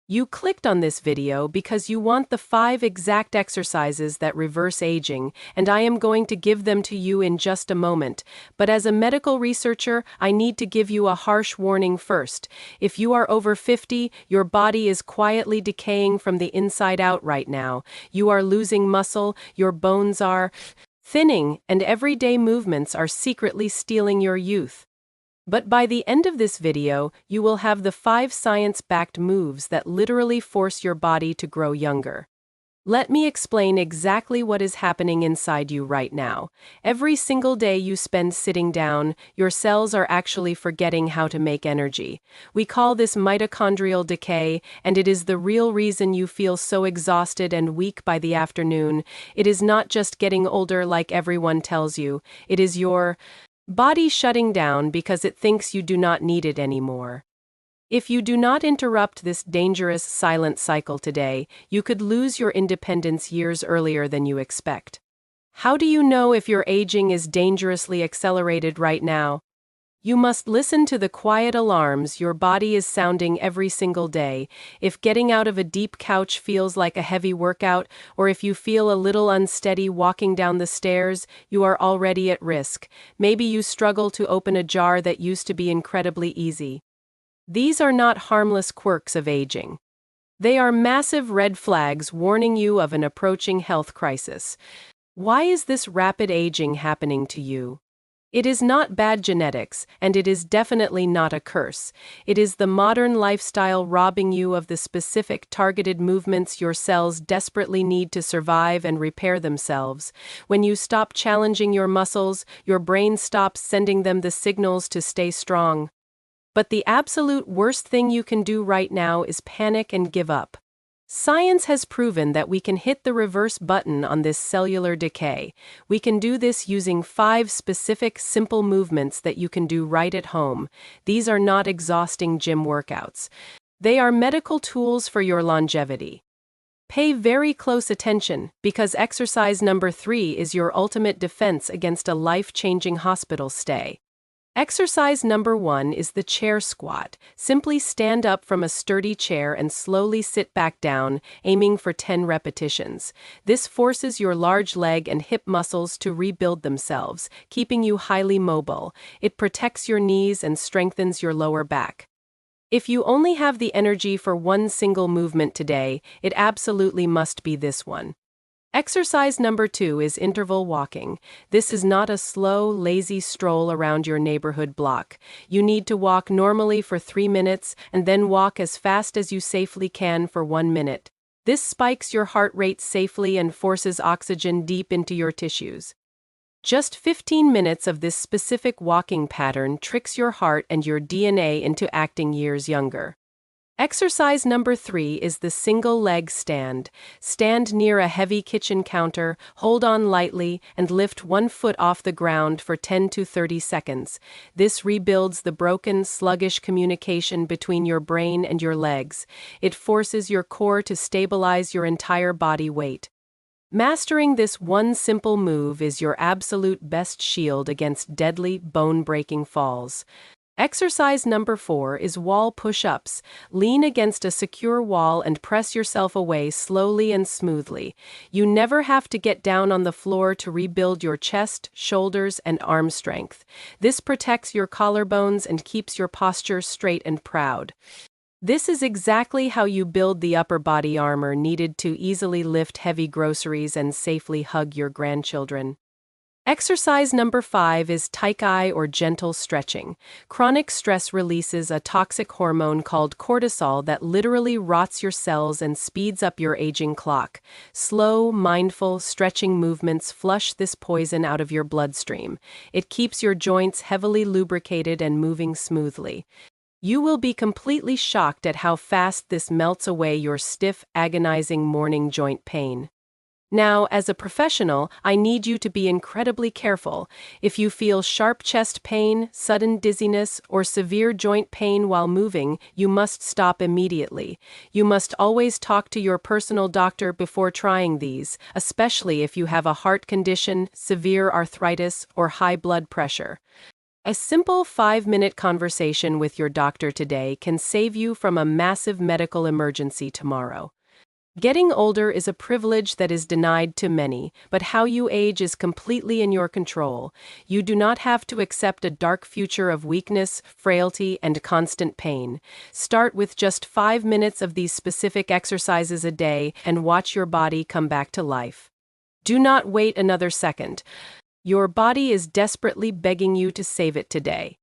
You clicked on this video because you want the 5 exact exercises that reverse aging, and I am going to give them to you in just a moment. But as a medical researcher, I need to give you a harsh warning first. If you are over 50, your body is quietly decaying from the inside out right now. You are losing muscle, your bones are thinning, and everyday movements are secretly stealing your youth. But by the end of this video, you will have the 5 science-backed moves that literally force your body to grow younger. Let me explain exactly what is happening inside you right now. Every single day you spend sitting down, your cells are actually forgetting how to make energy. We call this mitochondrial decay, and it is the real reason you feel so exhausted and weak by the afternoon. It is not just getting older like everyone tells you. It is your body shutting down because it thinks you do not need it anymore. If you do not interrupt this dangerous silent cycle today, you could lose your independence years earlier than you expect. How do you know if your aging is dangerously accelerated right now? You must listen to the quiet alarms your body is sounding every single day. If getting out of a deep couch feels like a heavy workout, or if you feel a little unsteady walking down the stairs, you are already at risk. Maybe you struggle to open a jar that used to be incredibly easy. These are not harmless quirks of aging. They are massive red flags warning you of an approaching health crisis. Why is this rapid aging happening to you? It is not bad genetics, and it is definitely not a curse. It is the modern lifestyle robbing you of the specific targeted movements your cells desperately need to survive and repair themselves. When you stop challenging your muscles, your brain stops sending them the signals to stay strong. But the absolute worst thing you can do right now is panic and give up. Science has proven that we can hit the reverse button on this cellular decay. We can do this using 5 specific, simple movements that you can do right at home. These are not exhausting gym workouts. They are medical tools for your longevity. Pay very close attention, because exercise number 3 is your ultimate defense against a life-changing hospital stay. Exercise number 1 is the chair squat. Simply stand up from a sturdy chair and slowly sit back down, aiming for 10 repetitions. This forces your large leg and hip muscles to rebuild themselves, keeping you highly mobile. It protects your knees and strengthens your lower back. If you only have the energy for one single movement today, it absolutely must be this one. Exercise number 2 is interval walking. This is not a slow, lazy stroll around your neighborhood block. You need to walk normally for 3 minutes and then walk as fast as you safely can for 1 minute. This spikes your heart rate safely and forces oxygen deep into your tissues. Just 15 minutes of this specific walking pattern tricks your heart and your DNA into acting years younger. Exercise number 3 is the single leg stand. Stand near a heavy kitchen counter, hold on lightly, and lift 1 foot off the ground for 10 to 30 seconds. This rebuilds the broken, sluggish communication between your brain and your legs. It forces your core to stabilize your entire body weight. Mastering this one simple move is your absolute best shield against deadly, bone-breaking falls. Exercise number 4 is wall push-ups. Lean against a secure wall and press yourself away slowly and smoothly. You never have to get down on the floor to rebuild your chest, shoulders, and arm strength. This protects your collarbones and keeps your posture straight and proud. This is exactly how you build the upper body armor needed to easily lift heavy groceries and safely hug your grandchildren. Exercise number 5 is decay or gentle stretching. Chronic stress releases a toxic hormone called cortisol that literally rots your cells and speeds up your aging clock. Slow, mindful, stretching movements flush this poison out of your bloodstream. It keeps your joints heavily lubricated and moving smoothly. You will be completely shocked at how fast this melts away your stiff, agonizing morning joint pain. Now, as a professional, I need you to be incredibly careful. If you feel sharp chest pain, sudden dizziness, or severe joint pain while moving, you must stop immediately. You must always talk to your personal doctor before trying these, especially if you have a heart condition, severe arthritis, or high blood pressure. A simple 5-minute conversation with your doctor today can save you from a massive medical emergency tomorrow. Getting older is a privilege that is denied to many, but how you age is completely in your control. You do not have to accept a dark future of weakness, frailty, and constant pain. Start with just 5 minutes of these specific exercises a day and watch your body come back to life. Do not wait another second. Your body is desperately begging you to save it today.